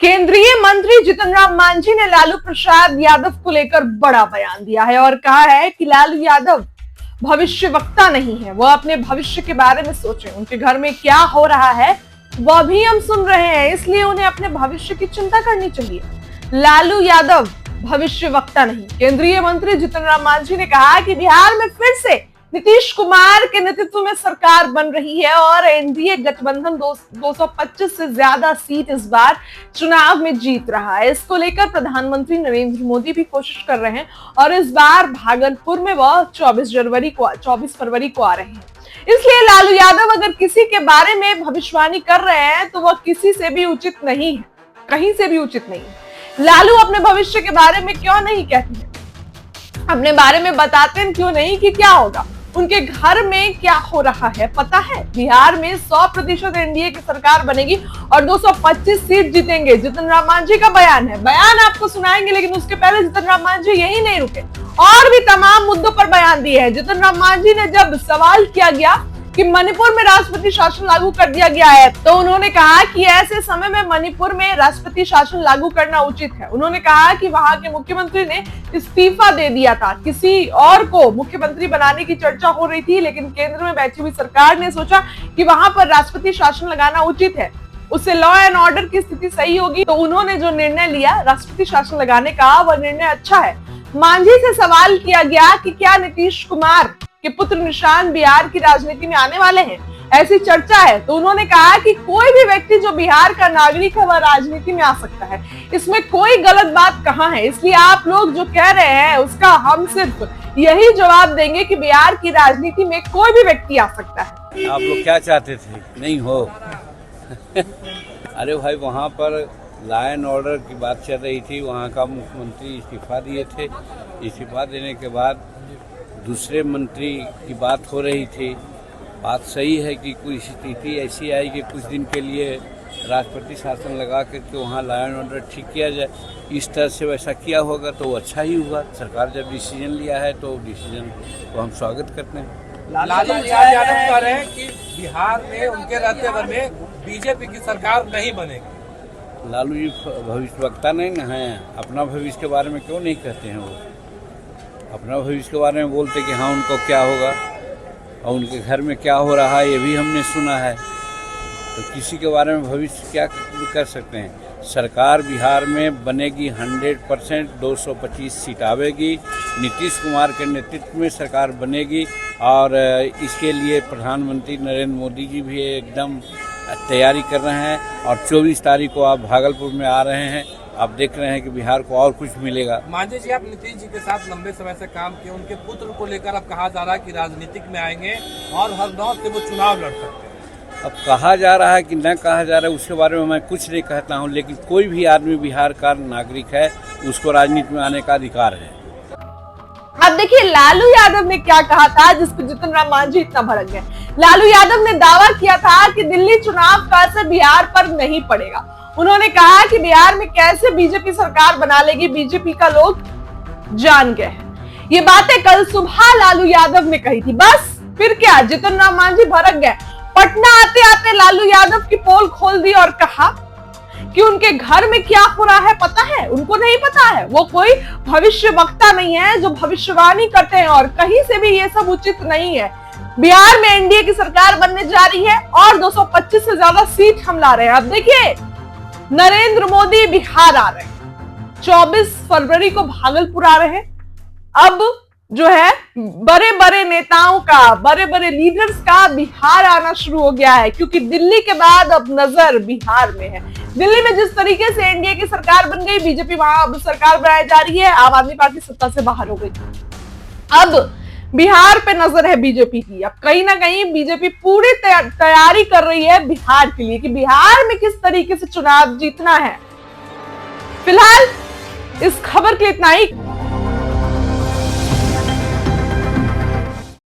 केंद्रीय मंत्री जीतन राम मांझी ने लालू प्रसाद यादव को लेकर बड़ा बयान दिया है और कहा है कि लालू यादव भविष्यवक्ता नहीं है। वह अपने भविष्य के बारे में सोचें, उनके घर में क्या हो रहा है वह भी हम सुन रहे हैं, इसलिए उन्हें अपने भविष्य की चिंता करनी चाहिए। लालू यादव भविष्यवक्ता नहीं। केंद्रीय मंत्री जीतन राम मांझी ने कहा कि बिहार में फिर से नीतीश कुमार के नेतृत्व में सरकार बन रही है और एनडीए गठबंधन 225 से ज्यादा सीट इस बार चुनाव में जीत रहा है। इसको लेकर प्रधानमंत्री नरेंद्र मोदी भी कोशिश कर रहे हैं और इस बार भागलपुर में वह 24 फरवरी को आ रहे हैं। इसलिए लालू यादव अगर किसी के बारे में भविष्यवाणी कर रहे हैं तो वह किसी से भी उचित नहीं है, कहीं से भी उचित नहीं है। लालू अपने भविष्य के बारे में क्यों नहीं कहते हैं, अपने बारे में बताते हैं क्यों नहीं कि क्या होगा, उनके घर में क्या हो रहा है पता है। बिहार में 100% एनडीए की सरकार बनेगी और 225 सीट जीतेंगे। जीतन राम मांझी का बयान है, बयान आपको सुनाएंगे, लेकिन उसके पहले जीतन राम मांझी यही नहीं रुके, और भी तमाम मुद्दों पर बयान दिए हैं। जीतन राम मांझी ने जब सवाल किया गया कि मणिपुर में राष्ट्रपति शासन लागू कर दिया गया है तो उन्होंने कहा कि ऐसे समय में मणिपुर में राष्ट्रपति शासन लागू करना उचित है। उन्होंने कहा कि वहां के मुख्यमंत्री ने इस्तीफा दे दिया था, किसी और को मुख्यमंत्री बनाने की चर्चा हो रही थी, लेकिन केंद्र में बैठी हुई सरकार ने सोचा कि वहां पर राष्ट्रपति शासन लगाना उचित है, उससे लॉ एंड ऑर्डर की स्थिति सही होगी, तो उन्होंने जो निर्णय लिया राष्ट्रपति शासन लगाने का वह निर्णय अच्छा है। मांझी से सवाल किया गया कि क्या नीतीश कुमार के पुत्र निशान बिहार की राजनीति में आने वाले हैं, ऐसी चर्चा है, तो उन्होंने कहा कि कोई भी व्यक्ति जो बिहार का नागरिक है वह राजनीति में आ सकता है, इसमें कोई गलत बात कहाँ है। इसलिए आप लोग जो कह रहे हैं उसका हम सिर्फ यही जवाब देंगे कि बिहार की राजनीति में कोई भी व्यक्ति आ सकता है। आप लोग क्या चाहते थे नहीं हो अरे भाई, वहाँ पर लॉ एंड ऑर्डर की बात चल रही थी, वहाँ का मुख्यमंत्री इस्तीफा दिए थे, इस्तीफा देने के बाद दूसरे मंत्री की बात हो रही थी। बात सही है कि कोई स्थिति ऐसी आई कि कुछ दिन के लिए राष्ट्रपति शासन लगा करके वहाँ लॉ एंड ऑर्डर ठीक किया जाए, इस तरह से वैसा किया होगा तो अच्छा ही हुआ। सरकार जब डिसीजन लिया है तो डिसीजन को हम स्वागत करते हैं। लालू यादव कह रहे हैं कि बिहार में उनके रहते भर में बीजेपी की सरकार नहीं बनेगी। लालू जी भविष्यवक्ता नहीं न है, अपना भविष्य के बारे में क्यों नहीं कहते हैं। वो अपना भविष्य के बारे में बोलते कि हाँ उनको क्या होगा और उनके घर में क्या हो रहा है ये भी हमने सुना है, तो किसी के बारे में भविष्य क्या कर सकते हैं। सरकार बिहार में बनेगी 100%, 225 सीट आवेगी, नीतीश कुमार के नेतृत्व में सरकार बनेगी और इसके लिए प्रधानमंत्री नरेंद्र मोदी जी भी एकदम तैयारी कर रहे हैं और 24 तारीख को आप भागलपुर में आ रहे हैं। आप देख रहे हैं कि बिहार को और कुछ मिलेगा। मांझी जी, आप नीतीश जी के साथ लंबे समय से काम किए, उनके पुत्र को लेकर अब कहा जा रहा है कि राजनीतिक में आएंगे और हरदौर से वो चुनाव लड़ सकते हैं। अब कहा जा रहा है कि न कहा जा रहा है उसके बारे में मैं कुछ नहीं कहता हूं, लेकिन कोई भी आदमी बिहार का नागरिक है, उसको राजनीति में आने का अधिकार है। अब देखिए लालू यादव ने क्या कहा था जिसको जीतन राम मांझी इतना भड़क गए। लालू यादव ने दावा किया था कि दिल्ली चुनाव का असर बिहार पर नहीं पड़ेगा। उन्होंने कहा कि बिहार में कैसे बीजेपी सरकार बना लेगी बीजेपी का लोग जान गए हैं। ये बातें कल सुबह लालू यादव ने कही थी, बस फिर क्या जीतन राम मांझी भड़क गए। पटना आते आते लालू यादव की पोल खोल दी और कहा कि उनके घर में क्या हो रहा है पता है, उनको नहीं पता है। वो कोई भविष्यवक्ता नहीं है जो भविष्यवाणी करते हैं और कहीं से भी ये सब उचित नहीं है। बिहार में एनडीए की सरकार बनने जा रही है और 225 से ज्यादा सीट हम ला रहे हैं। अब देखिए नरेंद्र मोदी बिहार आ रहे हैं, 24 फरवरी को भागलपुर आ रहे हैं। अब जो है बड़े बड़े नेताओं का, बड़े बड़े लीडर्स का बिहार आना शुरू हो गया है, क्योंकि दिल्ली के बाद अब नजर बिहार में है। दिल्ली में जिस तरीके से एनडीए की सरकार बन गई, बीजेपी वहां अब सरकार बनाई जा रही है, आम आदमी पार्टी सत्ता से बाहर हो गई। अब बिहार पे नजर है बीजेपी की। अब कहीं ना कहीं बीजेपी पूरी तैयारी कर रही है बिहार के लिए कि बिहार में किस तरीके से चुनाव जीतना है। फिलहाल इस खबर के इतना ही।